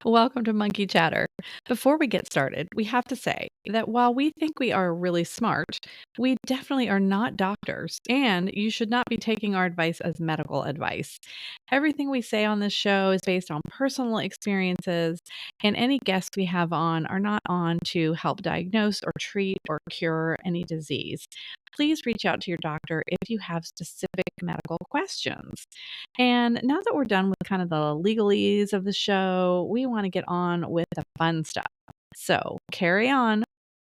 Welcome to Monkey Chatter. Before we get started, we have to say that while we think we are really smart, we definitely are not doctors, and you should not be taking our advice as medical advice. Everything we say on this show is based on personal experiences, and any guests we have on are not on to help diagnose or treat or cure any disease. Please reach out to your doctor if you have specific medical questions. And now that we're done with kind of the legalese of the show, we want to get on with the fun stuff. So carry on.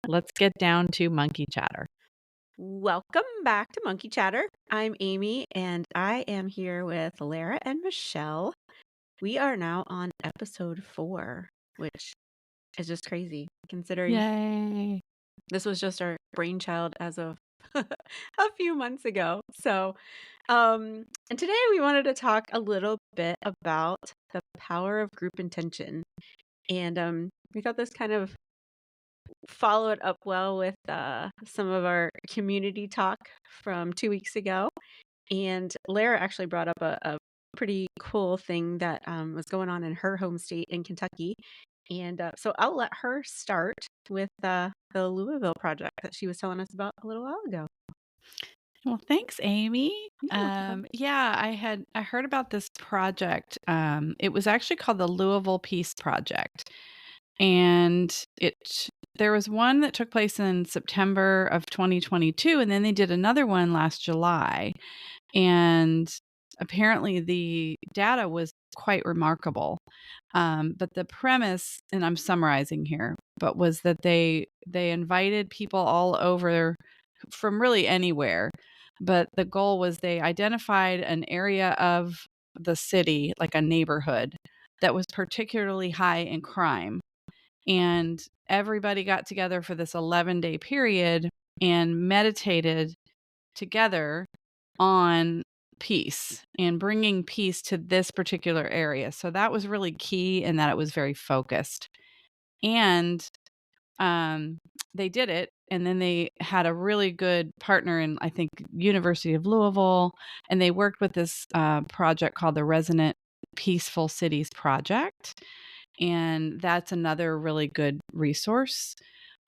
Let's get down to monkey chatter. Welcome back to Monkey Chatter. I'm Amy and I am here with Lara and Michelle. We are now on episode 4, which is just crazy considering Yay. this was just our brainchild as of a few months ago. And today we wanted to talk a little bit about the power of group intention. And we thought this kind of followed up well with some of our community talk from 2 weeks ago. And Lara actually brought up a pretty cool thing that was going on in her home state in Kentucky. And so I'll let her start with the Louisville project that she was telling us about a little while ago. Well, thanks, Amy. You're welcome. Yeah, I heard about this project. It was actually called the Louisville Peace Project, and it there was one that took place in September of 2022, and then they did another one last July. And apparently the data was quite remarkable. But the premise, and I'm summarizing here, but was that they invited people all over from really anywhere. But the goal was they identified an area of the city, like a neighborhood, that was particularly high in crime. And everybody got together for this 11-day period and meditated together on peace and bringing peace to this particular area. So that was really key in that it was very focused. And um, they did it. And then they had a really good partner in, I think, University of Louisville. And they worked with this project called the Resonant Peaceful Cities Project. And that's another really good resource.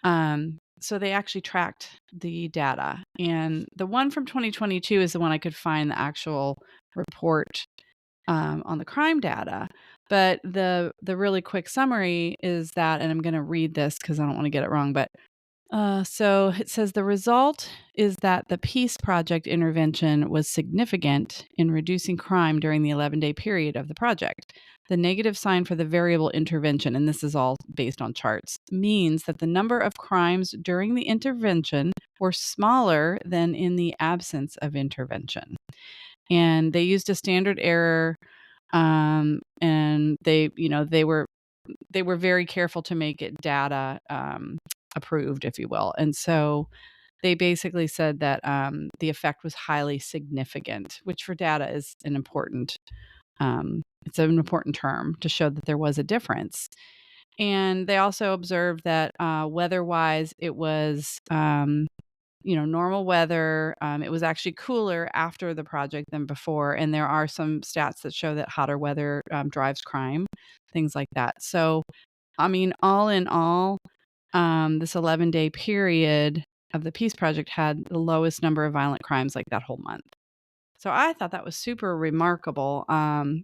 So they actually tracked the data. And the one from 2022 is the one I could find the actual report on the crime data. But the really quick summary is that, and I'm going to read this because I don't want to get it wrong, but so it says the result is that the Peace Project intervention was significant in reducing crime during the 11-day period of the project. The negative sign for the variable intervention, and this is all based on charts, means that the number of crimes during the intervention were smaller than in the absence of intervention. And they used a standard error, and they were very careful to make it data approved, if you will. And so they basically said that the effect was highly significant, which for data is an important it's an important term to show that there was a difference. And they also observed that weather-wise, it was normal weather. It was actually cooler after the project than before, and there are some stats that show that hotter weather drives crime, things like that. So, I mean, all in all, this 11-day period of the Peace Project had the lowest number of violent crimes like that whole month. So I thought that was super remarkable.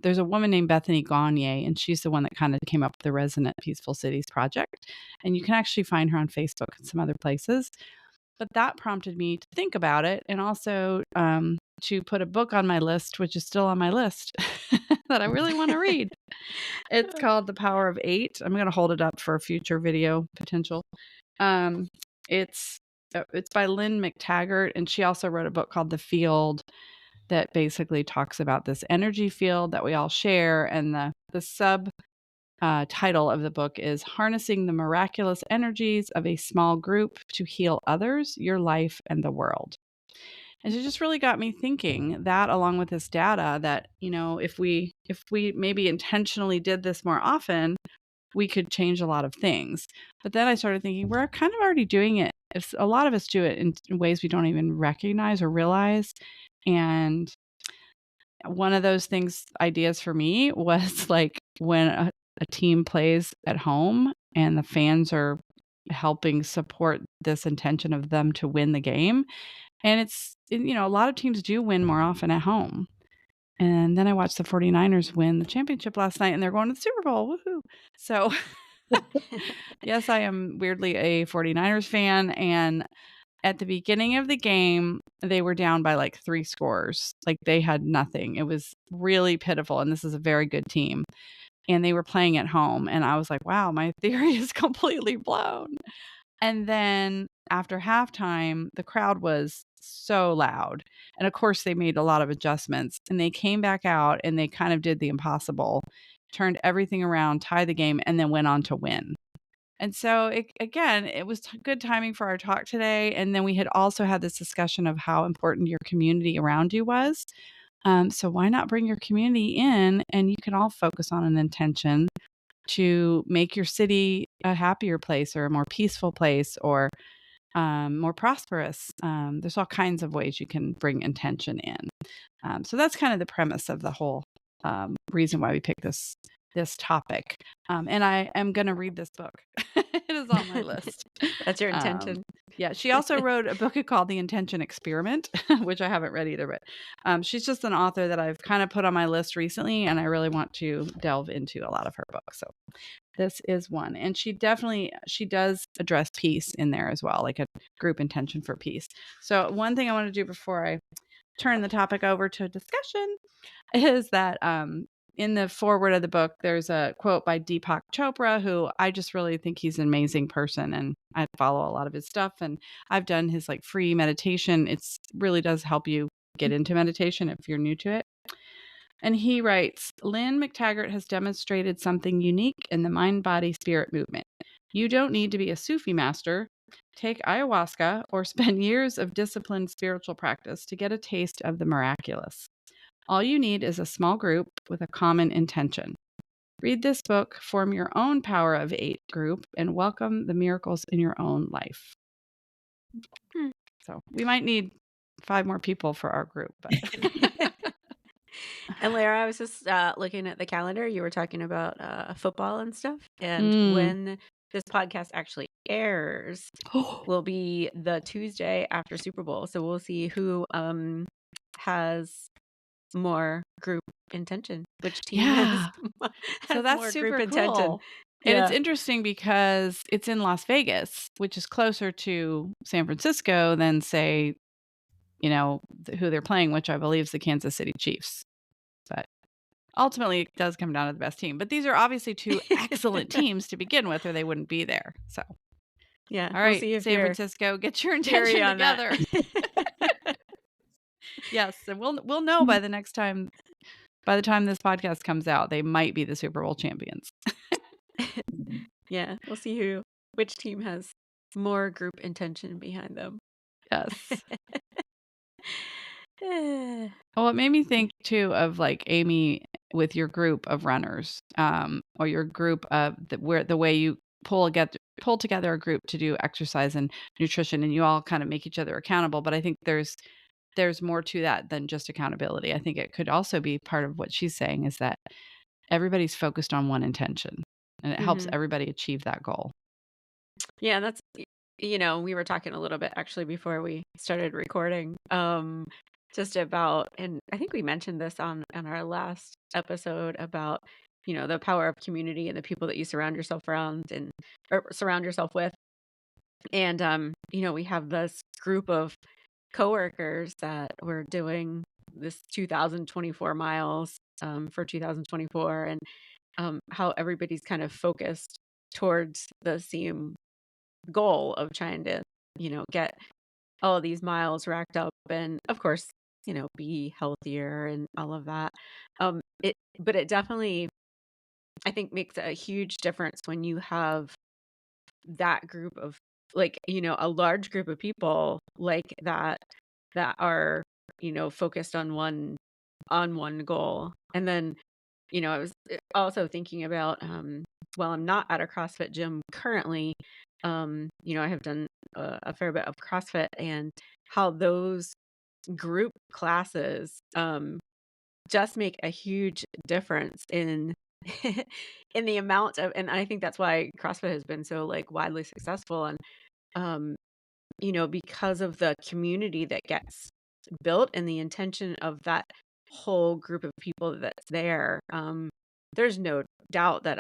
There's a woman named Bethany Gagne, and she's the one that kind of came up with the Resonant Peaceful Cities Project. And you can actually find her on Facebook and some other places. But that prompted me to think about it, and also to put a book on my list, which is still on my list, that I really want to read. It's called The Power of Eight. I'm going to hold it up for a future video potential. Um, it's by Lynn McTaggart, and she also wrote a book called The Field that basically talks about this energy field that we all share. And the sub title of the book is Harnessing the Miraculous Energies of a Small Group to Heal Others, Your Life, and the World. And it just really got me thinking that, along with this data, that, if we maybe intentionally did this more often, we could change a lot of things. But then I started thinking, we're kind of already doing it. A lot of us do it in ways we don't even recognize or realize. And one of those ideas for me was like when a team plays at home and the fans are helping support this intention of them to win the game. And a lot of teams do win more often at home. And then I watched the 49ers win the championship last night, and they're going to the Super Bowl, woohoo. So, yes, I am weirdly a 49ers fan, and at the beginning of the game, they were down by, like, 3 scores, like, they had nothing. It was really pitiful, and this is a very good team, and they were playing at home, and I was like, "Wow, my theory is completely blown." And then after halftime, the crowd was so loud. And of course, they made a lot of adjustments and they came back out and they kind of did the impossible, turned everything around, tied the game, and then went on to win. And so, it was good timing for our talk today. And then we had also had this discussion of how important your community around you was. So, why not bring your community in and you can all focus on an intention to make your city a happier place or a more peaceful place or more prosperous. There's all kinds of ways you can bring intention in. So that's kind of the premise of the whole reason why we picked this topic. And I am going to read this book. It is on my list. That's your Um, intention. yeah, she also wrote a book called The Intention Experiment, which I haven't read either. But she's just an author that I've kind of put on my list recently, and I really want to delve into a lot of her books. So this is one. And she does address peace in there as well, like a group intention for peace. So one thing I want to do before I turn the topic over to discussion is that in the foreword of the book, there's a quote by Deepak Chopra, who I just really think he's an amazing person. And I follow a lot of his stuff and I've done his like free meditation. It's really does help you get into meditation if you're new to it. And he writes, Lynn McTaggart has demonstrated something unique in the mind body spirit movement. You don't need to be a Sufi master, take ayahuasca, or spend years of disciplined spiritual practice to get a taste of the miraculous. All you need is a small group with a common intention. Read this book, form your own Power of Eight group, and welcome the miracles in your own life. Hmm. So we might need 5 more people for our group, but And Lara, I was just looking at the calendar. You were talking about football and stuff. And Mm. when this podcast actually airs, will be the Tuesday after Super Bowl. So we'll see who has more group intention, which team Yeah. has So that's more group super intention. cool. And it's Yeah. interesting because it's in Las Vegas, which is closer to San Francisco than, say, who they're playing, which I believe is the Kansas City Chiefs. But ultimately, it does come down to the best team. But these are obviously 2 excellent teams to begin with, or they wouldn't be there. So, Yeah, all we'll right, see if San you're Francisco, get your theory intention on that. together. Yes, and we'll know by the time this podcast comes out, they might be the Super Bowl champions. Yeah, we'll see which team has more group intention behind them. Yes. Well, it made me think too of like Amy with your group of runners, or your group of where the way you pull together a group to do exercise and nutrition, and you all kind of make each other accountable. But I think there's more to that than just accountability. I think it could also be part of what she's saying is that everybody's focused on one intention, and it helps Mhm. everybody achieve that goal. Yeah, that's we were talking a little bit actually before we started recording, just about, and I think we mentioned this on our last episode about, the power of community and the people that you surround yourself around or surround yourself with. And we have this group of coworkers that we're doing this 2024 miles for 2024, and how everybody's kind of focused towards the same goal of trying to, get all of these miles racked up and of course, be healthier and all of that. But it definitely, I think, makes a huge difference when you have that group of, like, a large group of people like that are, focused on one goal. And then, I was also thinking about, while I'm not at a CrossFit gym currently, I have done a fair bit of CrossFit, and how those group classes just make a huge difference in in the amount of, and I think that's why CrossFit has been so, like, widely successful, and, um, because of the community that gets built and the intention of that whole group of people that's there. There's no doubt that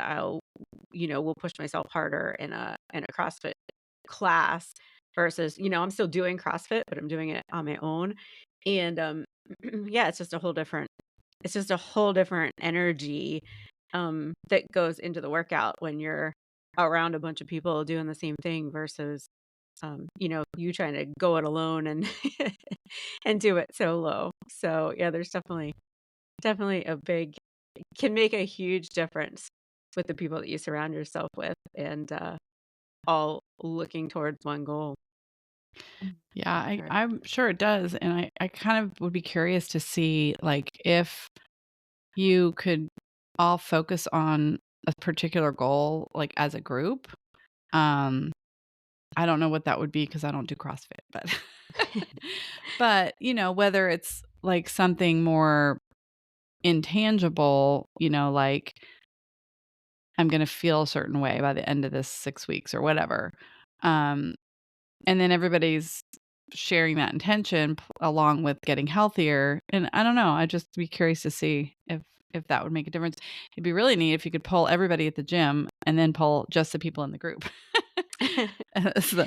will push myself harder in a CrossFit class versus, I'm still doing CrossFit, but I'm doing it on my own. And yeah, it's just a whole different energy that goes into the workout when you're around a bunch of people doing the same thing versus you trying to go it alone and and do it solo. So yeah, there's definitely a big can make a huge difference with the people that you surround yourself with, and all looking towards one goal. Yeah, Sure. I'm sure it does, and I kind of would be curious to see, like, if you could all focus on a particular goal, like, as a group. Um, I don't know what that would be because I don't do CrossFit, but but, whether it's, like, something more intangible, like, I'm gonna feel a certain way by the end of this 6 weeks or whatever, um, and then everybody's sharing that intention along with getting healthier, and I don't know, I'd just be curious to see if that would make a difference. It'd be really neat if you could poll everybody at the gym and then poll just the people in the group. So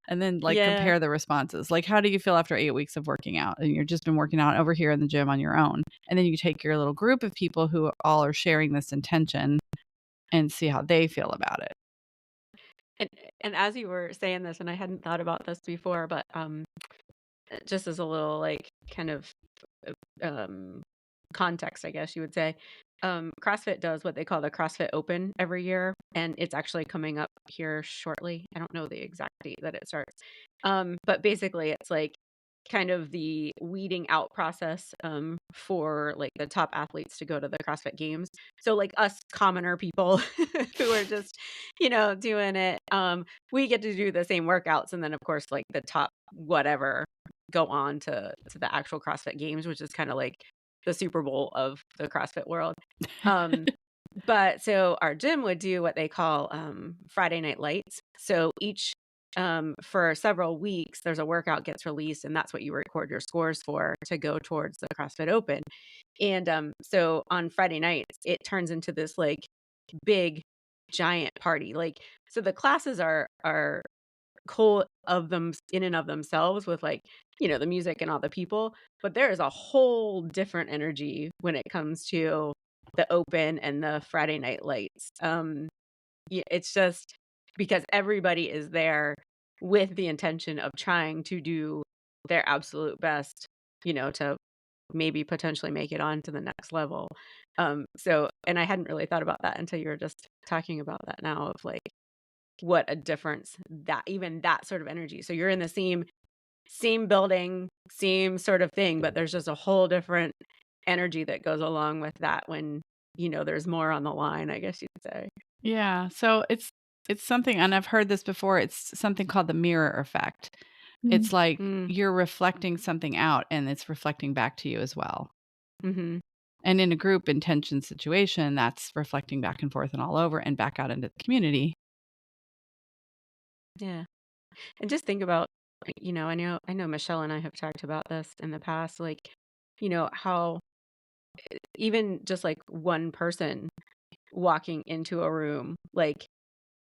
and then, like, Yeah. compare the responses. Like, how do you feel after 8 weeks of working out? And you've just been working out over here in the gym on your own, and then you take your little group of people who all are sharing this intention and see how they feel about it. And and as you were saying this, and I hadn't thought about this before, but just as a little, like, kind of um, context, I guess you would say. CrossFit does what they call the CrossFit Open every year, and it's actually coming up here shortly. I don't know the exact date that it starts. But basically, it's like kind of the weeding out process for like the top athletes to go to the CrossFit Games. So like us commoner people who are just, doing it, we get to do the same workouts, and then of course like the top whatever go on to the actual CrossFit Games, which is kinda like the Super Bowl of the CrossFit world. Um, but so our gym would do what they call, Friday Night Lights. So each for several weeks, there's a workout gets released, and that's what you record your scores for to go towards the CrossFit Open. And, so on Friday nights, it turns into this, like, big, giant party. Like, so the classes are cool of them in and of themselves with, like, the music and all the people, but there is a whole different energy when it comes to the open and the Friday night lights. It's just because everybody is there with the intention of trying to do their absolute best, to maybe potentially make it on to the next level. So and I hadn't really thought about that until you were just talking about that now of, like, what a difference that even that sort of energy. So you're in the same building, same sort of thing, but there's just a whole different energy that goes along with that when, there's more on the line, I guess you'd say. Yeah, so it's something, and I've heard this before, it's something called the mirror effect. It's Mm. like Mm. you're reflecting something out and it's reflecting back to you as well. Mhm. And in a group intention situation, that's reflecting back and forth and all over and back out into the community. Yeah. And just think about, I know Michelle and I have talked about this in the past, like, how even just like one person walking into a room, like,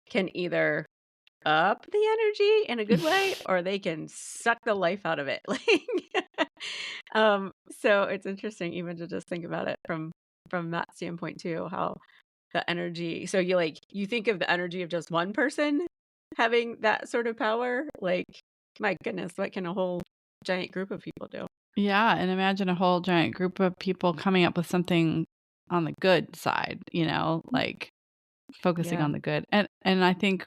can either up the energy in a good way, or they can suck the life out of it. Like, so it's interesting even to just think about it from that standpoint too, how the energy. So you think of the energy of just one person having that sort of power, like, my goodness, what can a whole giant group of people do? Yeah, and imagine a whole giant group of people coming up with something on the good side, like focusing Yeah. on the good. And I think,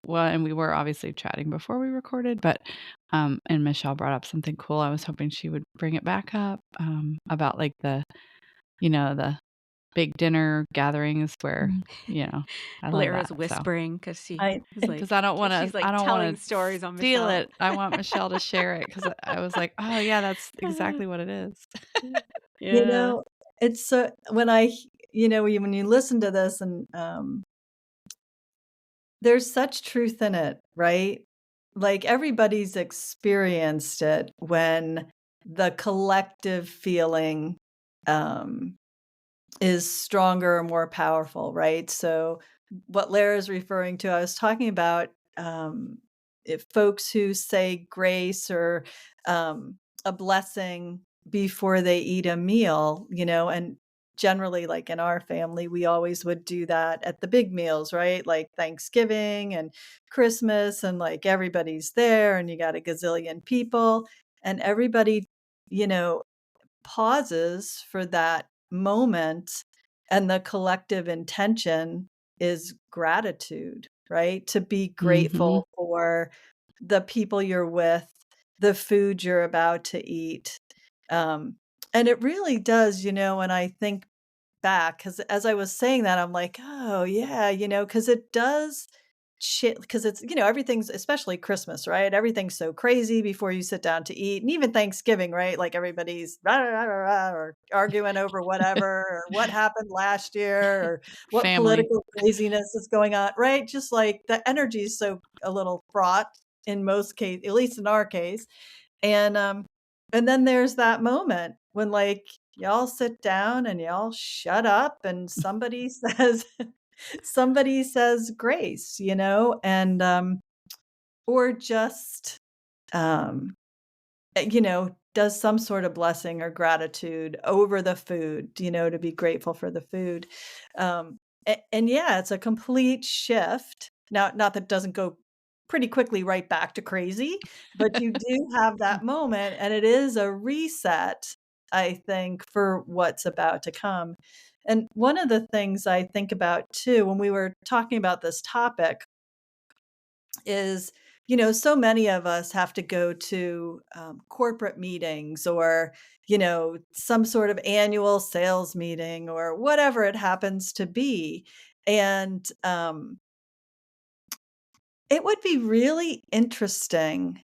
well, and we were obviously chatting before we recorded, but and Michelle brought up something cool. I was hoping she would bring it back up about like the big dinner gatherings where, Mhm. you know, I love Lyra's that. So, whispering because she I is like, because I don't want to, she's like I don't telling want to stories on steal Michelle. it. I want Michelle to share it because I was like, oh yeah, that's exactly what it is. you Yeah. know, it's when I when you listen to this and, there's such truth in it, right? Like, everybody's experienced it when the collective feeling, um, is stronger or more powerful, right? So, what Lara's referring to, I was talking about, if folks who say grace or, a blessing before they eat a meal, and generally, like, in our family, we always would do that at the big meals, right? Like Thanksgiving and Christmas, and, like, everybody's there, and you got a gazillion people, and everybody, you know, pauses for that moment, and the collective intention is gratitude, right? To be Mhm. grateful for the people you're with, the food you're about to eat. Um, and it really does, when I think back, because as I was saying that, I'm like, "Oh, yeah," because it does because it's everything's, especially Christmas, right? Everything's so crazy before you sit down to eat, and even Thanksgiving, right? Like, everybody's rah, rah, rah, rah, or arguing over whatever, or what happened last year, or what Family. political craziness is going on, right? Just, like, the energy is so a little fraught in most case, at least in our case, and, then there's that moment when, like, y'all sit down and y'all shut up and somebody says grace, and, or just, um, does some sort of blessing or gratitude over the food, to be grateful for the food. And yeah, it's a complete shift. Now, not that it doesn't go pretty quickly right back to crazy, but you do have that moment, and it is a reset, I think, for what's about to come. And one of the things I think about too, when we were talking about this topic, is, so many of us have to go to corporate meetings, or, some sort of annual sales meeting, or whatever it happens to be. And it would be really interesting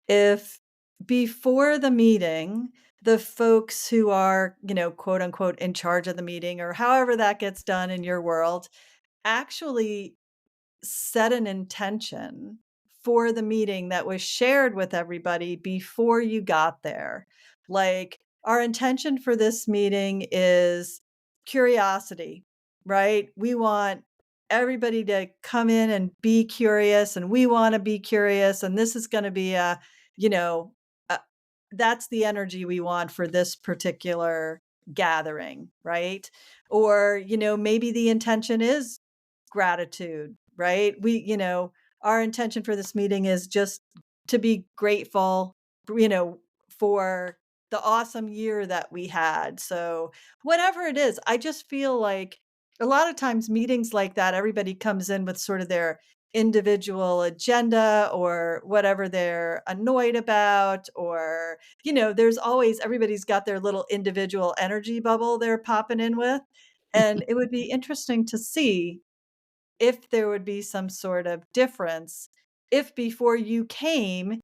if before the meeting, the folks who are, quote unquote, in charge of the meeting, or however that gets done in your world, actually set an intention for the meeting that was shared with everybody before you got there. Like, our intention for this meeting is curiosity, right? We want everybody to come in and be curious, and we want to be curious. And this is going to be you know, a, that's the energy we want for this particular gathering, right? Or, maybe the intention is gratitude, right? Our intention for this meeting is just to be grateful, you know, for the awesome year that we had. So, whatever it is, I just feel like a lot of times meetings like that, everybody comes in with sort of their individual agenda or whatever they're annoyed about, or, there's always everybody's got their little individual energy bubble they're popping in with. And it would be interesting to see if there would be some sort of difference if before you came,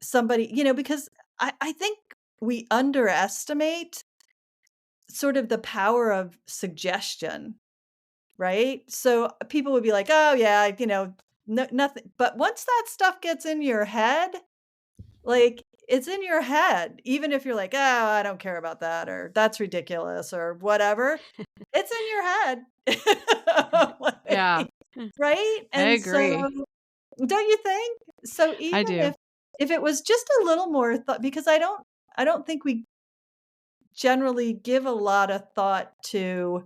somebody, because I think we underestimate sort of the power of suggestion, right? So people would be like, oh, yeah, no, nothing. But once that stuff gets in your head, like, it's in your head, even if you're like, oh, I don't care about that, or that's ridiculous, or whatever, it's in your head. Yeah, Like, right? I And so, agree. don't you think? So I even do. if it was just a little more thought, because I don't think we generally give a lot of thought to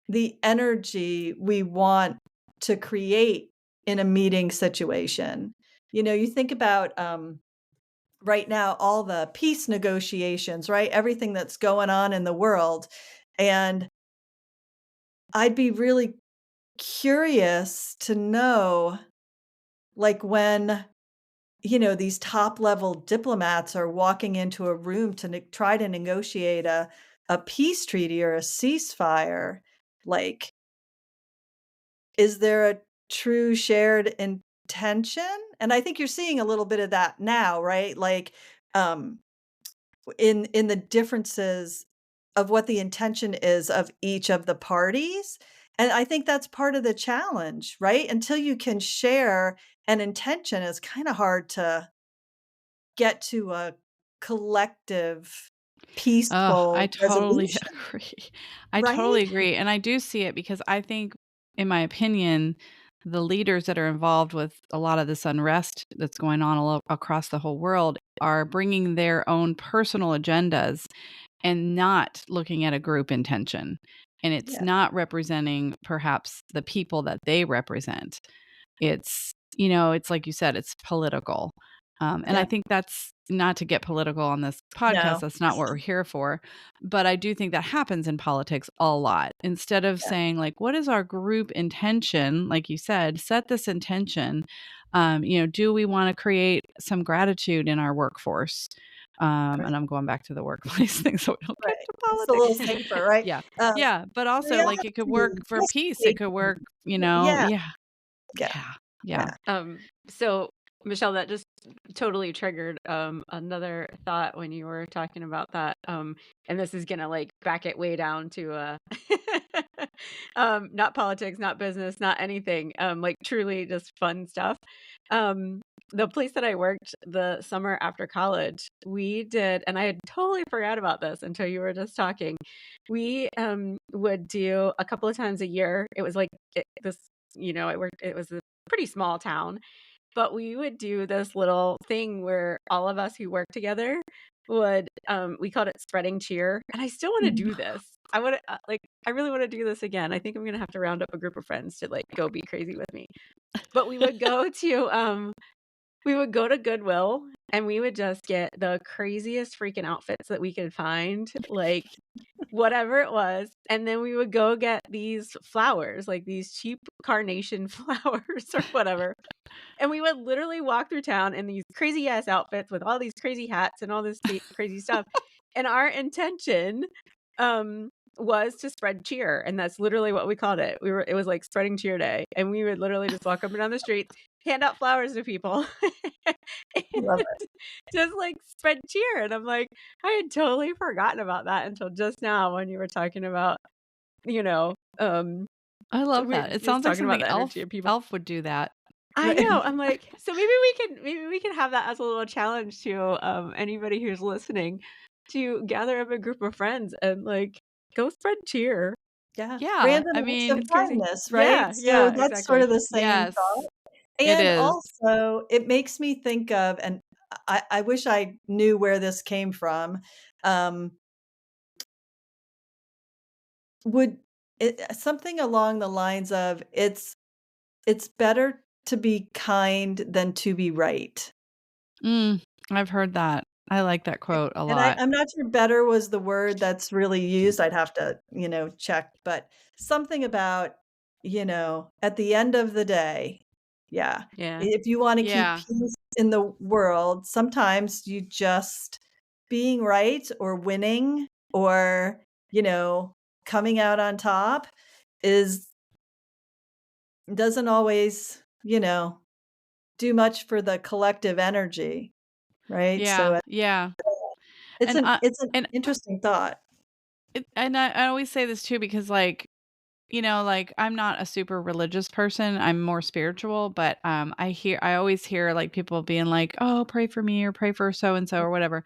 the energy we want to create in a meeting situation. You think about right now all the peace negotiations, right? Everything that's going on in the world. And I'd be really curious to know, like, when these top level diplomats are walking into a room to try to negotiate a peace treaty or a ceasefire. Like, is there a true shared intention? And I think you're seeing a little bit of that now, right? Like, um, in the differences. of what the intention is of each of the parties. And I think that's part of the challenge, right? Until you can share an intention, it's kind of hard to get to a collective, Oh, I peaceful totally resolution, agree. I totally right? agree, and I do see it because I think, in my opinion, the leaders that are involved with a lot of this unrest that's going on across the whole world are bringing their own personal agendas and not looking at a group intention, and it's Yeah, not representing perhaps the people that they represent. It's, it's like you said, it's political. And I yeah, think that's not to get political on this podcast. no, That's not what we're here for. But I do think that happens in politics a lot. Instead of yeah, saying, like, what is our group intention? Like you said, set this intention. Do we want to create some gratitude in our workforce? right, And I'm going back to the workplace thing so we don't get right. to It's a politics. little safer, right? Yeah. Um, Yeah. But also, like, it could work Gratitude, for yes, peace. It could gratitude. work, Yeah, yeah. yeah, Yeah. Yeah. yeah. So Michelle, that just totally triggered another thought when you were talking about that. And this is gonna like back it way down to not politics, not business, not anything. Like truly just fun stuff. Um, the place that I worked the summer after college, we did, and I had totally forgot about this until you were just talking. We would do a couple of times a year. It was like this, I worked. It was a pretty small town, but we would do this little thing where all of us who work together would we called it spreading cheer, and I still want to Mhm. do this. I would like I really want to do this again. I think I'm going to have to round up a group of friends to like go be crazy with me. But we would go to Goodwill and we would just get the craziest freaking outfits that we could find, like whatever it was, and then we would go get these flowers, like these cheap carnation flowers or whatever, and we would literally walk through town in these crazy ass outfits with all these crazy hats and all this crazy stuff. And our intention um was to spread cheer, and that's literally what we called it. It was like spreading cheer day, and we would literally just walk up and down the streets, hand out flowers to people and Love it. just like spread cheer. And I'm like, I had totally forgotten about that until just now when you were talking about, you know, I love we're that. It just sounds like talking about something the energy Elf of people. Elf would do that. I Right. know. I'm like, so maybe we can have that as a little challenge to anybody who's listening to gather up a group of friends and like go spread cheer. Yeah, Yeah, random I acts of mean, It's crazy. kindness, right? Yeah, So yeah, that's sort exactly. of the same yes, thought. it And is. also, it makes me think of, and I wish I knew where this came from. Um, would it something along the lines of it's better to be kind than to be right. Mm, I've heard that. I like that quote a And lot. I'm not sure better was the word that's really used, I'd have to, check, but something about, at the end of the day, yeah, Yeah. if you wanna keep Yeah. peace in the world, sometimes you just being right or winning or, coming out on top is doesn't always, do much for the collective energy, right? Yeah, So, yeah, it's and an I it's an and interesting thought. I always say this too because, like, like, I'm not a super religious person, I'm more spiritual, but, I always hear, like, people being like, "Oh, pray for me," or "Pray for so and so," or whatever.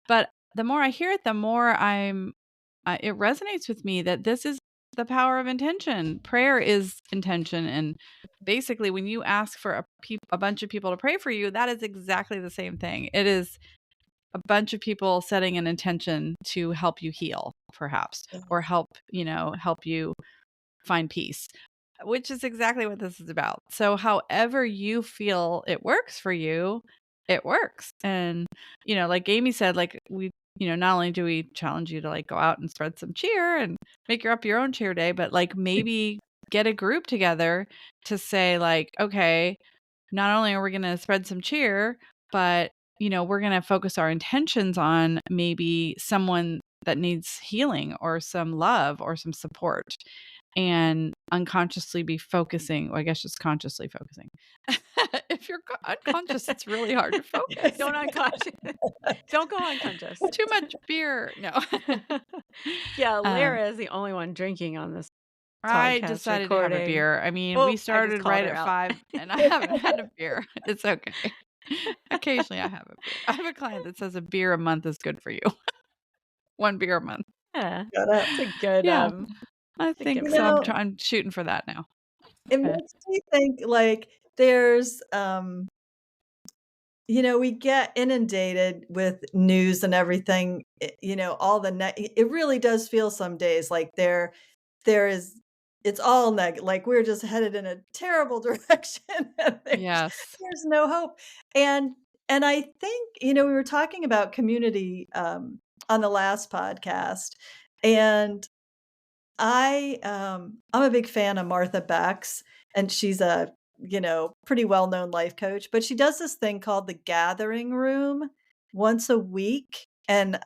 But the more I hear it, the more it resonates with me that this is the power of intention. Prayer is intention, and basically, when you ask for a bunch of people to pray for you, that is exactly the same thing. It is a bunch of people setting an intention to help you heal, perhaps, or help you find peace, which is exactly what this is about. So, however you feel it works for you, it works. And, like Amy said, like not only do we challenge you to like go out and spread some cheer and make your own cheer day, but like maybe get a group together to say, like, okay, not only are we going to spread some cheer, but we're going to focus our intentions on maybe someone that needs healing or some love or some support and unconsciously be focusing, well, I guess just consciously focusing, if you're unconscious, it's really hard to focus. Don't unconscious. Don't go unconscious. Too much beer. No. Yeah, Um, Lara is the only one drinking on this I podcast decided to have a recording. beer. I mean, we Oh, I just started called right her at out. 5 and I haven't had a beer. It's okay. Occasionally I have a beer. I have a client that says a beer a month is good for you. 1 beer a month. Yeah, Shut up. it's a good, Yeah, I a good think You so. I'm know, reminder. trying shooting for that now. it Uh, makes me think, like, there's, we get inundated with news and everything, all the it really does feel some days like there is it's all negative. Like, we're just headed in a terrible direction, and Yes. there's no hope, and I think, we were talking about community, on the last podcast, and I'm a big fan of Martha Beck's, and she's a, pretty well-known life coach, but she does this thing called the gathering room once a week, and,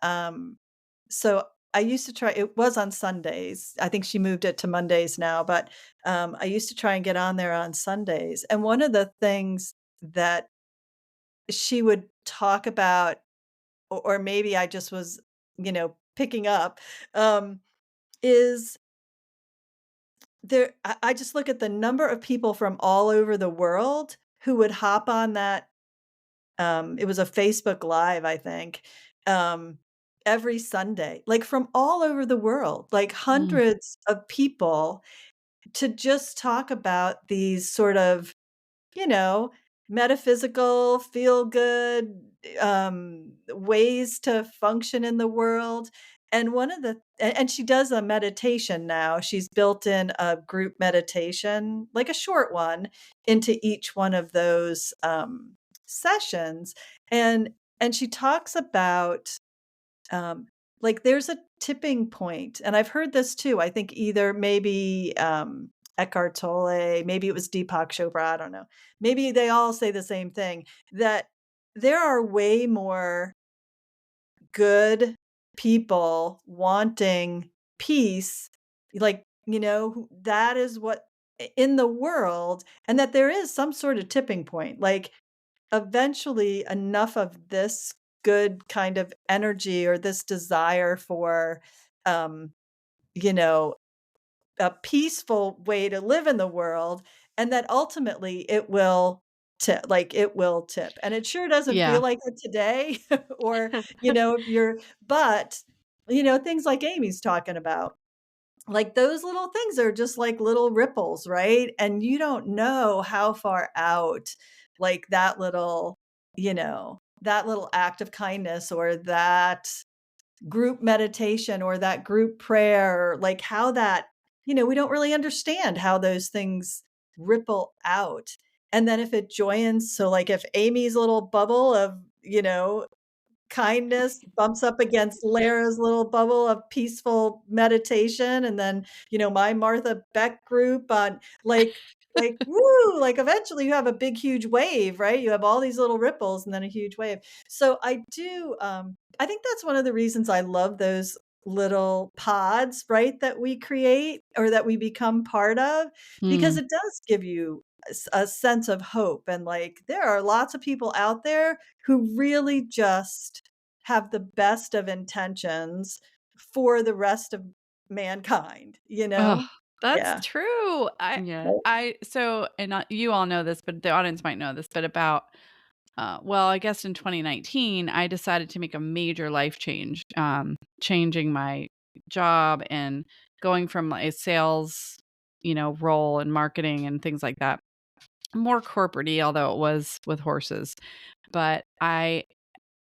so I used to try it was on Sundays. I think she moved it to Mondays now, but, I used to try and get on there on Sundays, and one of the things that she would talk about, or maybe I just was, picking up, is I just look at the number of people from all over the world who would hop on that, it was a Facebook Live, I think, um, every Sunday, like, from all over the world, like, Mm. hundreds of people to just talk about these sort of, you know, metaphysical, feel good, ways to function in the world. And one of the and she does a meditation now. She's built in a group meditation, like a short one, into each one of those sessions. And she talks about um, like, there's a tipping point, and I've heard this too. I think either maybe, Eckhart Tolle, maybe it was Deepak Chopra, I don't know. Maybe they all say the same thing, that there are way more good people wanting peace, like, that is what in the world, and that there is some sort of tipping point, like, eventually enough of this good kind of energy or this desire for, um, you know, a peaceful way to live in the world, and that ultimately it will tip. And it sure doesn't Yeah. feel like it today or, if you're but, things like Amy's talking about, like, those little things are just like little ripples, right? And you don't know how far out, like, that little act of kindness or that group meditation or that group prayer, like, how that we don't really understand how those things ripple out. And then if it joins so, like, if Amy's little bubble of, kindness bumps up against Lara's little bubble of peaceful meditation, and then, my Martha Beck group on woo, like, eventually you have a big, huge wave, right? You have all these little ripples and then a huge wave. So I think that's one of the reasons I love those little pods, right, that we create or that we become part of, because Mm. it does give you a sense of hope, and, like, there are lots of people out there who really just have the best of intentions for the rest of mankind, you Oh, know? that's Yeah. true. Yeah. You all know this, but the audience might know this, but about well, I guess in 2019, I decided to make a major life change, changing my job and going from a sales, role and marketing and things like that, more corporate-y, although it was with horses. But I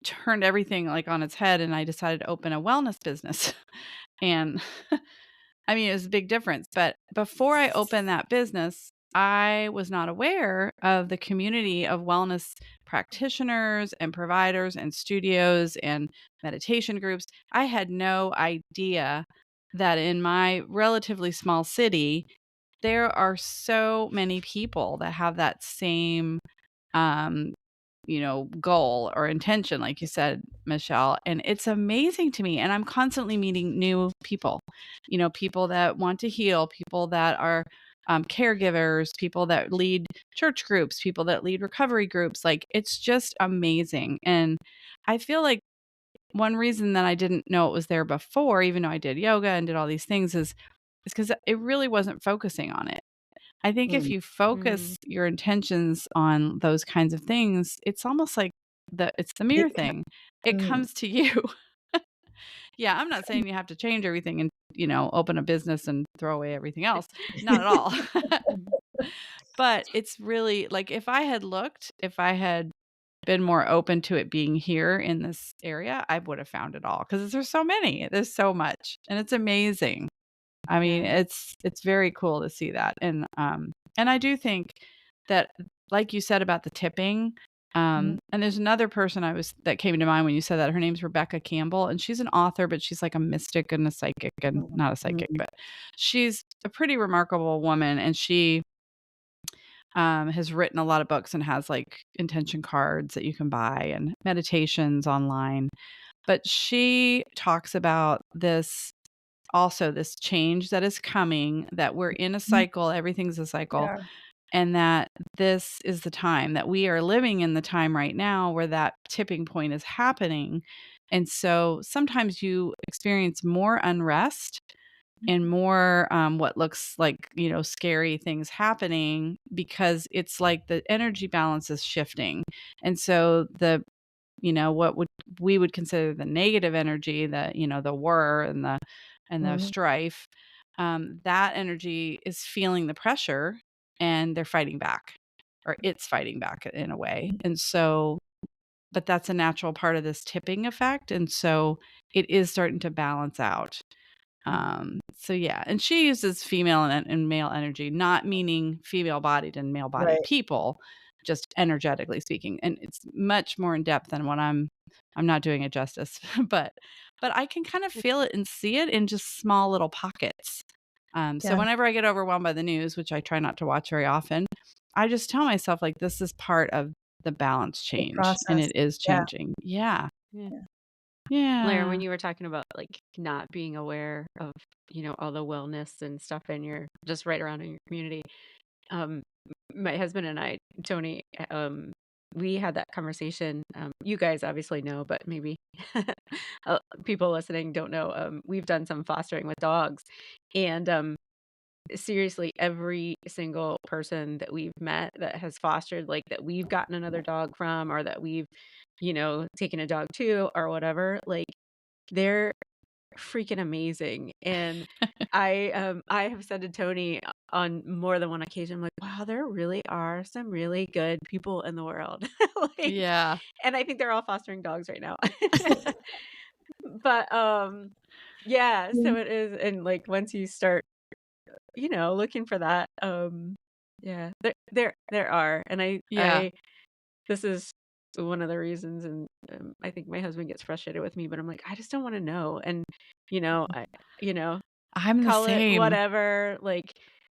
turned everything like on its head and I decided to open a wellness business. And I mean, it was a big difference, but before I opened that business, I was not aware of the community of wellness practitioners and providers and studios and meditation groups. I had no idea that in my relatively small city, there are so many people that have that same um, goal or intention, like you said, Michelle. And it's amazing to me. And I'm constantly meeting new people, people that want to heal, people that are caregivers, people that lead church groups, people that lead recovery groups. Like, it's just amazing. And I feel like one reason that I didn't know it was there before, even though I did yoga and did all these things, is because it really wasn't focusing on it. I think if Mm. you Mm. focus your intentions on those kinds of things, it's almost like it's the It mirror co thing. It mm. comes to you. Yeah, I'm not saying you have to change everything and, open a business and throw away everything else. Not at all. But it's really like, if I had been more open to it being here in this area, I would have found it all, because there's so much, and it's amazing. I mean, Yeah. it's very cool to see that. And I do think that, like you said about the tipping, Mhm. and there's another person that came to mind when you said that. Her name's Rebecca Campbell, and she's an author, but she's like a mystic and a psychic, and Mhm. not a psychic, Mhm. but she's a pretty remarkable woman, and she has written a lot of books and has like intention cards that you can buy and meditations online. But she talks about this change that is coming, that we're in a Mhm. cycle, everything's a cycle, Yeah. and that this is the time, that we are living in the time right now where that tipping point is happening. And so sometimes you experience more unrest and more what looks like, scary things happening, because it's like the energy balance is shifting. And so what we would consider the negative energy, the war and the Mhm. strife, that energy is feeling the pressure, and they're fighting back, or it's fighting back in a way. And so, but that's a natural part of this tipping effect. And so it is starting to balance out. So yeah, and she uses female and male energy, not meaning female bodied and male bodied Right. people, just energetically speaking. And it's much more in depth than what I'm not doing it justice, but I can kind of feel it and see it in just small little pockets. So Yeah. whenever I get overwhelmed by the news, which I try not to watch very often, I just tell myself, like, this is part of the balance The change, and process. it is Yeah. changing. Yeah. Yeah. Yeah. Blair, when Yeah. you were talking about like not being aware of, all the wellness and stuff in your just right around in your community, um, my husband and I, Tony, we had that conversation. You guys obviously know, but maybe people listening don't know. We've done some fostering with dogs, and seriously, every single person that we've met that has fostered, like that we've gotten another dog from, or that we've, taken a dog to, or whatever, like they're freaking amazing. And I have said to Tony on more than one occasion, I'm like, wow, there really are some really good people in the world. Like, Yeah. and I think they're all fostering dogs right now. But yeah, so Mhm. it is. And like once you start, looking for that, yeah, there are. And Yeah. I this is one of the reasons. And I think my husband gets frustrated with me, but I'm like, I just don't want to know. And I you know I'm the call it same. whatever, like,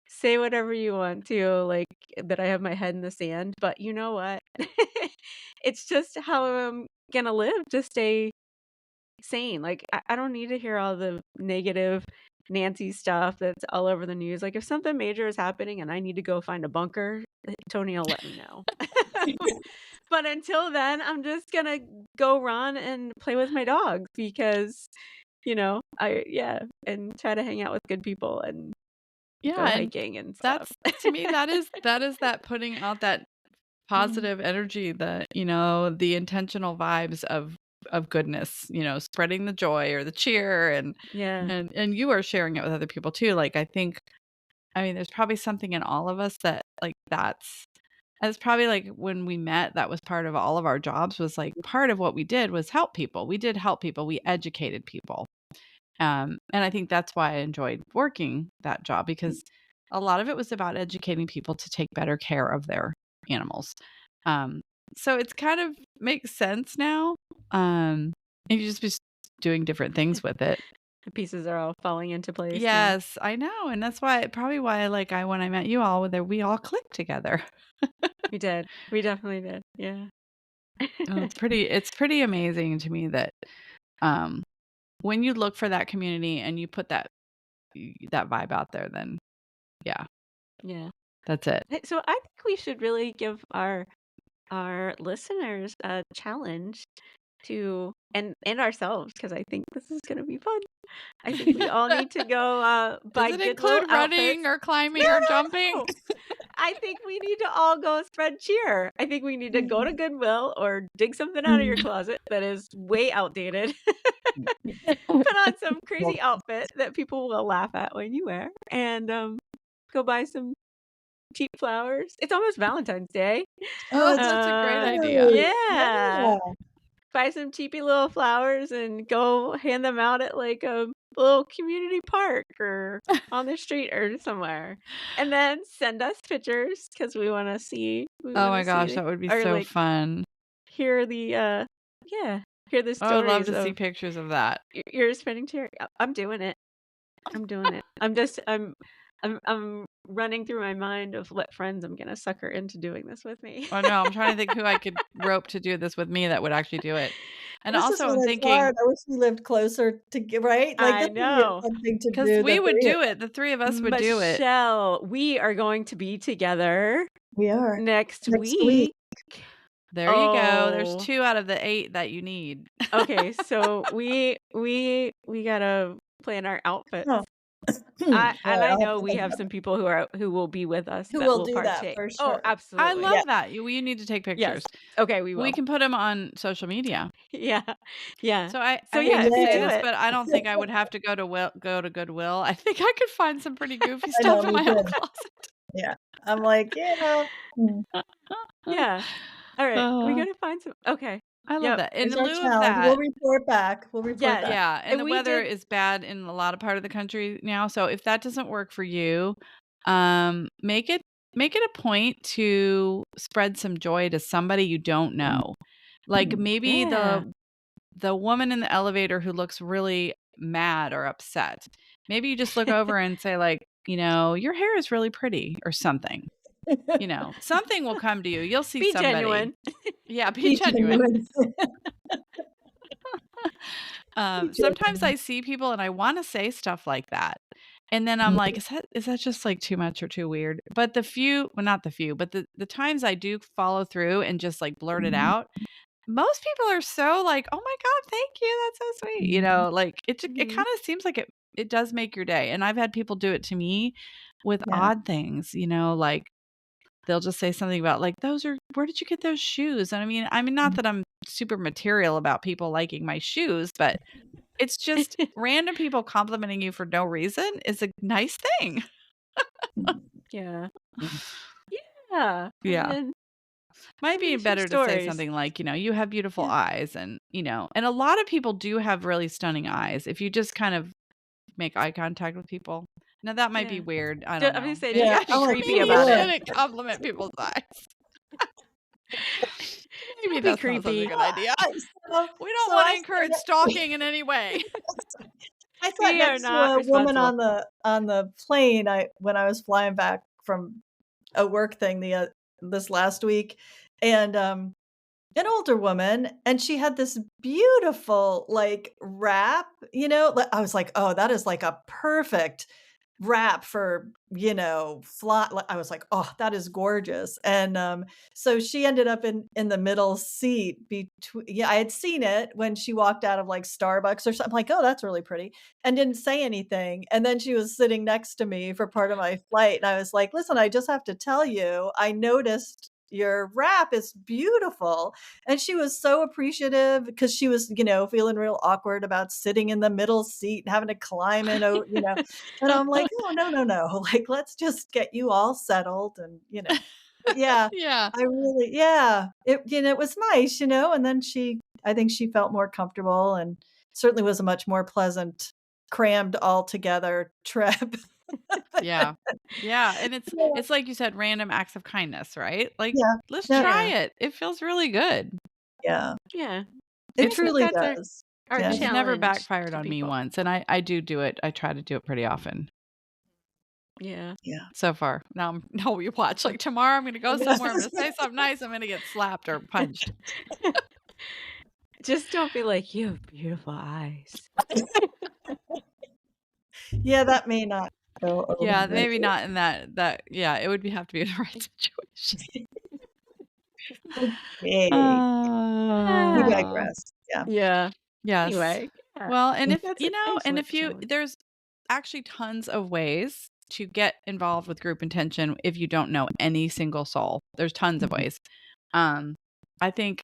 say whatever you want to, like, that I have my head in the sand, but you know what? It's just how I'm gonna live to stay sane. Like, I don't need to hear all the negative Nancy stuff that's all over the news. Like, if something major is happening and I need to go find a bunker, Tony will let me know. But until then, I'm just gonna go run and play with my dog because, and try to hang out with good people and Yeah, go and hiking and stuff. that's to me, that is that putting out that Mhm. positive energy, the intentional vibes of goodness, spreading the joy or the cheer, and Yeah. and you are sharing it with other people too. Like, I mean, there's probably something in all of us that, like, that's probably, like, when we met, that was part of all of our jobs, was like part of what we did was help people. We did help people. We educated people. And I think that's why I enjoyed working that job, because a lot of it was about educating people to take better care of their animals. Um, so it's kind of makes sense now. And you just be doing different things with it. The pieces are all falling into place now. Yes, I know, and that's probably why, like, when I met you all, whether we all clicked together. We did. We definitely did. Yeah. Oh, it's pretty amazing to me that, um, when you look for that community and you put that vibe out there, then yeah. Yeah. That's it. So I think we should really give our listeners a challenge to and ourselves, because I think this is going to be fun. I think we all need to go Does buy it Goodwill include outfits. running or climbing or jumping? No! I think we need to all go spread cheer. I think we need to go to Goodwill or dig something out of your closet that is way outdated. Put on some crazy outfit that people will laugh at when you wear, and go buy some cheap flowers. It's almost Valentine's Day. Oh, that's a great idea. Yeah. Buy some cheapy little flowers and go hand them out at like a little community park or on the street or somewhere. And then send us pictures because we want to see. Oh my gosh, that would be Or so like fun. hear the hear the I would love stories to see of pictures of that. your spending charity. I'm doing it. I'm doing it. I'm running through my mind of what friends I'm gonna sucker into doing this with me. Oh no, I'm trying to think who I could rope to do this with me that would actually do it. And This is also when I'm it's thinking, hard. I wish we lived closer to right? Like, I this would be a know. fun thing to because do, we the would 3 of do us. it. The three of us would do it. Michelle, we are going to be together We are. next Next week. week. There you go. There's Oh. 2 out of the 8 that you need. Okay, so we gotta plan our outfits. Oh. I I'll know have to we think have about some people who will be with us who that will will do that partake. for Oh, sure. I absolutely. love Yeah. that. You need to take Yes. pictures. Okay, we will. We can put them on social media. Yeah. Yeah. So I So hate yeah, to if you say do this, it. but I don't think I would have to go to Goodwill. I think I could find some pretty goofy I know, stuff in me my own too. closet. Yeah. I'm like, yeah. Yeah. All right. We Uh, gotta find some. Okay. I love Yep. that. In There's our lieu of challenge. We'll that, report back. We'll report Yes. back. yeah, and And the we weather did. is bad in a lot of part of the country now. So if that doesn't work for you, make it a point to spread some joy to somebody you don't know. Like maybe Yeah. the woman in the elevator who looks really mad or upset. Maybe you just look over and say like, your hair is really pretty or something. Something will come to you. You'll see Be somebody. genuine. Yeah, be Be genuine. genuine. Sometimes I see people and I want to say stuff like that. And then I'm like, is that just like too much or too weird? But not the few, but the times I do follow through and just like blurt it out, most people are so like, "Oh my god, thank you. That's so sweet." Like it Mhm. kind of seems like it does make your day. And I've had people do it to me with Yeah. odd things, like they'll just say something about like, where did you get those shoes? And I mean not that I'm super material about people liking my shoes, but it's just random people complimenting you for no reason is a nice thing. Yeah. Yeah. Yeah. And then Might be some better to say stories. something like, you have beautiful Yeah. eyes and a lot of people do have really stunning eyes if you just kind of make eye contact with people. Now that might be Yeah. weird. I I'm don't gonna know. say, Maybe Yeah, just be I'm like, creepy maybe you about it. shouldn't compliment people's eyes. Maybe Don't be that's not such a creepy. good idea. We don't So want to I encourage sat stalking in any way. We are next to not a woman responsible. on the plane when I was flying back from a work thing this last week, and an older woman, and she had this beautiful like wrap, I was like, oh, that is like a perfect wrap for, fly. I was like, oh, that is gorgeous. And so she ended up in the middle seat between. Yeah, I had seen it when she walked out of like Starbucks or something. Like, oh, that's really pretty, and didn't say anything. And then she was sitting next to me for part of my flight, and I was like, listen, I just have to tell you, I noticed your wrap is beautiful. And she was so appreciative because she was, feeling real awkward about sitting in the middle seat and having to climb in, and I'm like, "Oh, no, no, no, like, let's just get you all settled," and, but yeah, Yeah. it was nice, and then I think she felt more comfortable and certainly was a much more pleasant, crammed all together trip. Yeah. Yeah. And Yeah, it's like you said, random acts of kindness, right? Like, yeah, let's yeah, try Yeah. it. It feels really good. yeah, Yeah. it And I It's think truly that's does. our Yeah. it's never challenge backfired to on me people. once. And I do it. I try to do it pretty often Yeah. Yeah. so far. Now you watch. Like tomorrow I'm gonna go somewhere, I'm gonna say something nice, I'm gonna get slapped or punched. Just don't be like, you have beautiful eyes. Yeah, that may not So Yeah, maybe overrated. not in that yeah, it would have to be in the right situation. Okay. We Oh. digress. Yeah. Yeah. Yes. Anyway, yeah. Well, and if That's you an know, and excellent if you challenge. there's actually tons of ways to get involved with group intention if you don't know any single soul. There's tons of Mhm. ways. Um, I think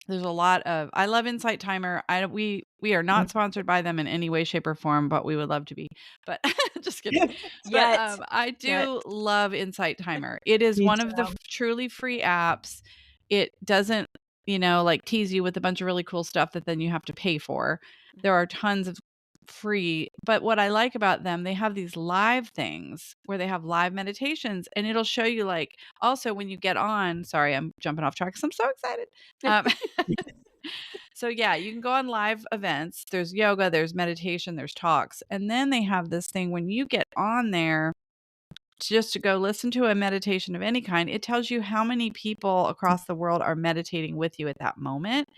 there's a lot of I love Insight Timer. We are not sponsored by them in any way, shape, or form, but we would love to be. But just kidding. But Yet. I Yet. do love Insight Timer. It is Me one of the too. truly free apps. It doesn't, like tease you with a bunch of really cool stuff that then you have to pay for. There are tons of free, but what I like about them, they have these live things where they have live meditations, and it'll show you like also when you get on. Sorry, I'm jumping off track because I'm so excited. Um, so yeah, you can go on live events. There's yoga, there's meditation, there's talks. And then they have this thing when you get on there just to go listen to a meditation of any kind, it tells you how many people across the world are meditating with you at that moment.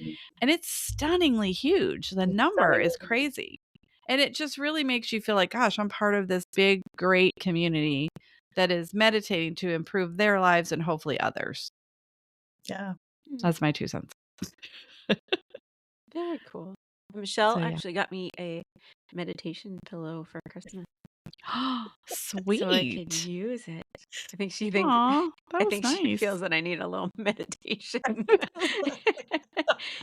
And it's stunningly huge. The number is Stunning. crazy. And it just really makes you feel like, gosh, I'm part of this big, great community that is meditating to improve their lives and hopefully others. Yeah. That's my 2 cents. Very cool. Michelle So yeah. actually got me a meditation pillow for Christmas, so I can Sweet. use it. I think she thinks Aw, that I was think she nice. feels that I need a little meditation.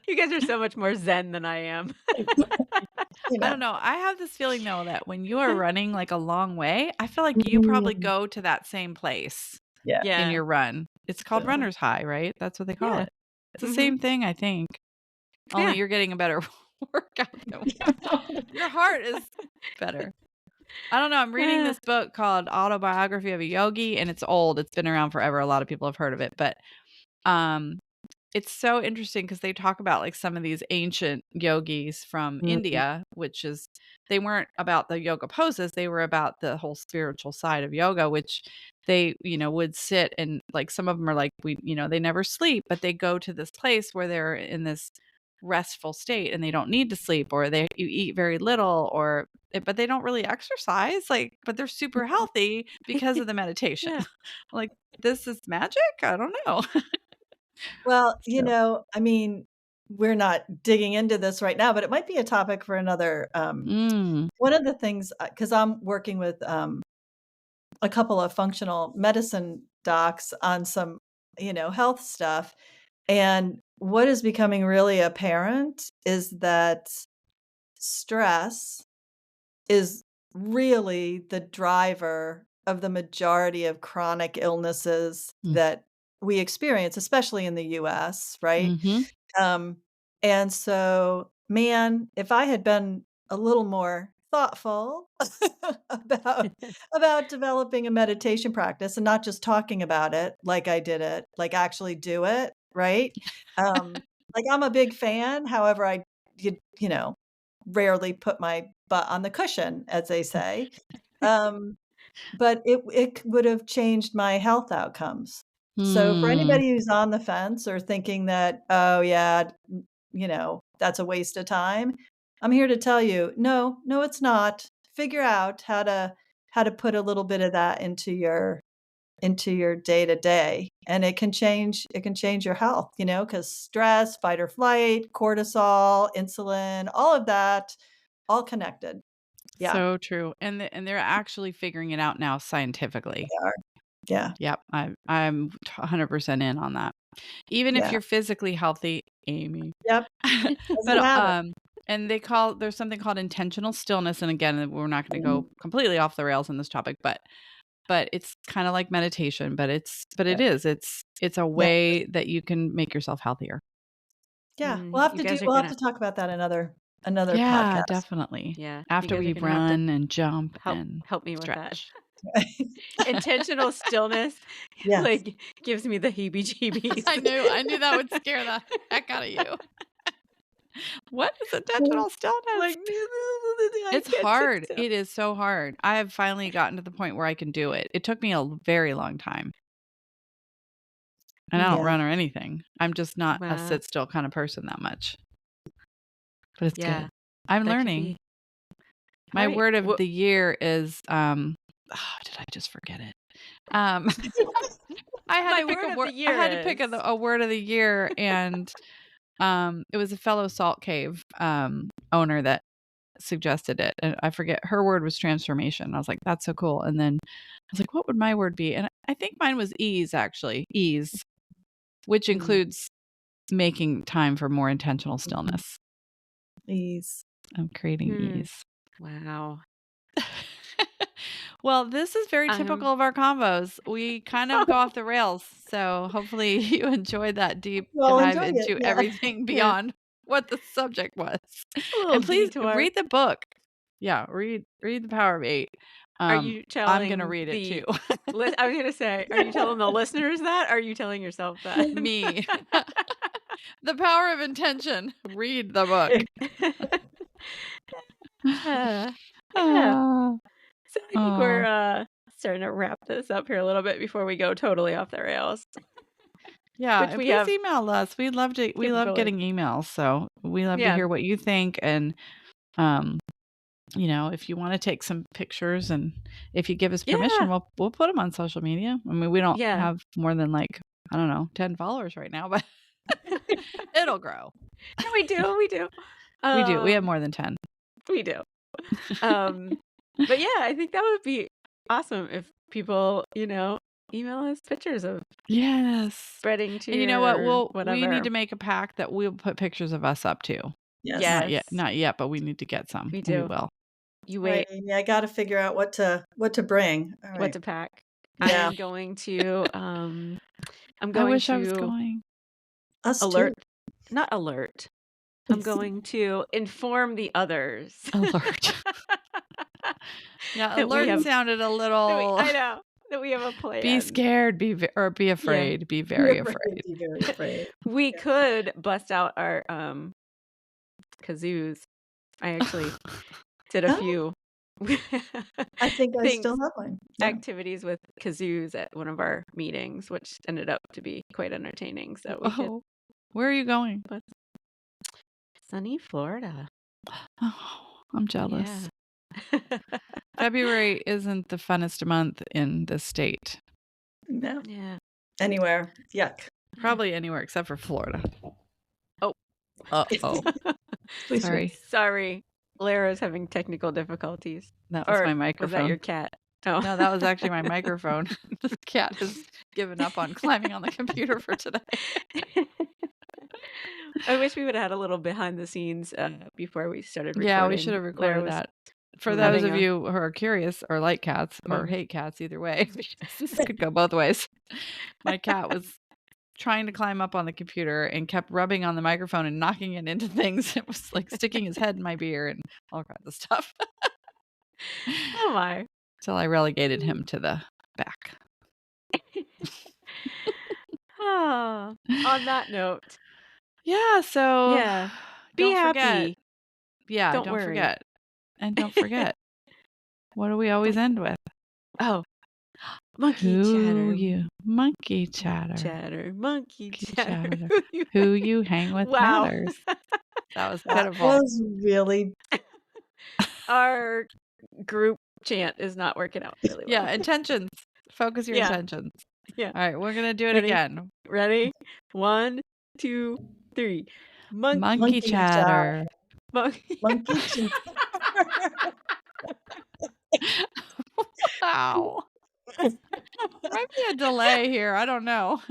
You guys are so much more zen than I am. You I know. don't know. I have this feeling though that when you are running like a long way, I feel like you probably Mm. go to that same place Yeah. in Yeah. your run. It's called Totally. runner's high, right? That's what they call Yeah. it. It's the Mhm. same thing, I think. Only Yeah. you're getting a better workout than your heart is better. I don't know. I'm reading Ah. this book called Autobiography of a Yogi, and it's old. It's been around forever. A lot of people have heard of it, but um it's so interesting because they talk about like some of these ancient yogis from Mhm. India, which is they weren't about the yoga poses, they were about the whole spiritual side of yoga, which they, would sit and like some of them are like they never sleep, but they go to this place where they're in this restful state and they don't need to sleep or they you eat very little but they don't really exercise like but they're super healthy because of the meditation. Yeah. Like this is magic? I don't know. Well, So I mean, we're not digging into this right now, but it might be a topic for another, mm. one of the things, because I'm working with, a couple of functional medicine docs on some, health stuff, and what is becoming really apparent is that stress is really the driver of the majority of chronic illnesses Mm. that we experience, especially in the US, right? Mhm. Um, and so, man, if I had been a little more thoughtful about developing a meditation practice and not just talking about it like I did it, like actually do it, right? Like I'm a big fan, however, you know, rarely put my butt on the cushion, as they say. Um, but it would have changed my health outcomes. So for Hmm. anybody who's on the fence or thinking that, "Oh, yeah, that's a waste of time," I'm here to tell you, no, no, it's not. Figure out how to put a little bit of that into your day to day, and it can change your health, because stress, fight or flight, cortisol, insulin, all of that, all connected. Yeah, So true. And they're actually figuring it out now scientifically. they are. Yeah, Yep, I'm 100% in on that. Even if yeah. you're physically healthy, Amy. Yep, doesn't But, matter. and there's something called intentional stillness, and again, we're not gonna Mhm. go completely off the rails in this topic, but it's kinda like meditation, but it Yep. is, it's a Yeah, way that you can make yourself healthier. yeah. You guys are We'll have gonna to talk about that another Yeah, podcast. definitely. yeah, you After guys are we gonna have to run and jump help and help me with that. stretch. Intentional stillness, Yes. like, gives me the heebie-jeebies. I knew that would scare the heck out of you. What is intentional stillness? Like, I It's can't sit hard. still. It is so hard. I have finally gotten to the point where I can do it. It took me a very long time, and I don't Yeah. run or anything. I'm just not a Wow. sit still kind of person that much, but it's good. Yeah, I'm that could be learning. My alright. word of Well, the year is, oh, did I just forget it? I had My to pick word a of word. the I year had to pick is. a word of the year, and it was a fellow Salt Cave owner that suggested it, and I forget, her word was transformation. I was like, that's so cool. And then I was like, what would my word be? And I think mine was ease, actually. Ease, which Mm. includes making time for more intentional stillness. Ease. I'm creating ease. Wow. Well, this is very typical of our convos. We kind of go off the rails. So hopefully you enjoyed that deep Well, dive enjoy it. into Yeah. everything beyond what the subject was. A little And please detour. read the book. Yeah, read The Power of Eight. Are you I'm gonna telling read it too. I was gonna say, are you telling the listeners that? Or are you telling yourself that? Me. The Power of Intention. Read the book. Yeah. Ah. So I think we're starting to wrap this up here a little bit before we go totally off the rails. Yeah, Which and we please have email us. We love capability. getting emails. So we love to Yeah. hear what you think. And you know, if you want to take some pictures, and if you give us permission, Yeah. we'll put them on social media. I mean, we don't Yeah. have more than, like, I don't know, 10 followers right now, but it'll grow. No, we do. We do. We do. We have more than 10. We do. But yeah, I think that would be awesome if people, email us pictures of Yes. spreading to And you know what? We need whatever. to make a pact that we'll put pictures of us up too. Yes. Not yet, but we need to get some. We We do. will. You Right. wait. Yeah, I got to figure out what to bring. All What right. to pack. Yeah. I'm going to I wish I was going. Us alert. too. Not alert. I'm going to inform the others. Alert. Yeah, That we alert have- sounded a little. I know that we have a plan. Be scared, or be afraid, be very afraid. Be very afraid. We could bust out our kazoos. I actually did a Oh. few I think I things, still have one. Yeah. activities with kazoos at one of our meetings, which ended up to be quite entertaining. So we could. Where are you going? Sunny Florida. Oh, I'm jealous. Yeah. February isn't the funnest month in the state. No. Yeah. Anywhere. Yuck. Probably anywhere except for Florida. Oh. Uh-oh. Sorry. Sorry. Lara's having technical difficulties. That was my microphone. Was that your cat? Oh. No, that was actually my microphone. The cat has given up on climbing on the computer for today. I wish we would have had a little behind the scenes before we started recording. Yeah, we should have recorded that. For those of you who are curious or like cats or hate cats, either way, this could go both ways. My cat was trying to climb up on the computer and kept rubbing on the microphone and knocking it into things. It was like sticking his head in my beer and all kinds of stuff. Oh my. Till I relegated him to the back. On that note. Yeah, so yeah. Be don't happy. forget. Yeah, don't worry. forget. And don't forget. What do we always end with? Oh. Monkey chatter. Monkey chatter. Monkey chatter. Who you hang with matters. That was pitiful. That was really. Our group chant is not working out really well. Yeah, intentions. Focus your intentions. Yeah. All right, we're going to do it again. Ready? 1, 2, 3. Monkey chatter. Monkey chatter. Wow. Might be a delay here. I don't know.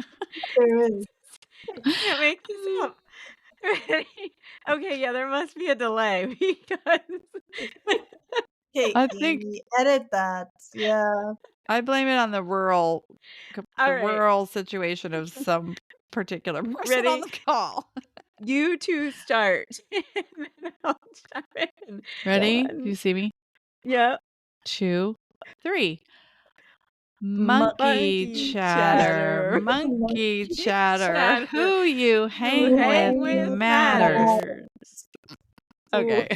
There is. Can't make this up. Ready? Okay, yeah, there must be a delay because. Hey, I think edit that. Yeah. I blame it on the rural situation of some particular person on the call. You two start. I'll chime in. Ready? Do you see me? Yeah. 2, 3. Monkey chatter. Monkey chatter. Who you hang with matters. Okay.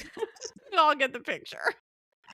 You all get the picture.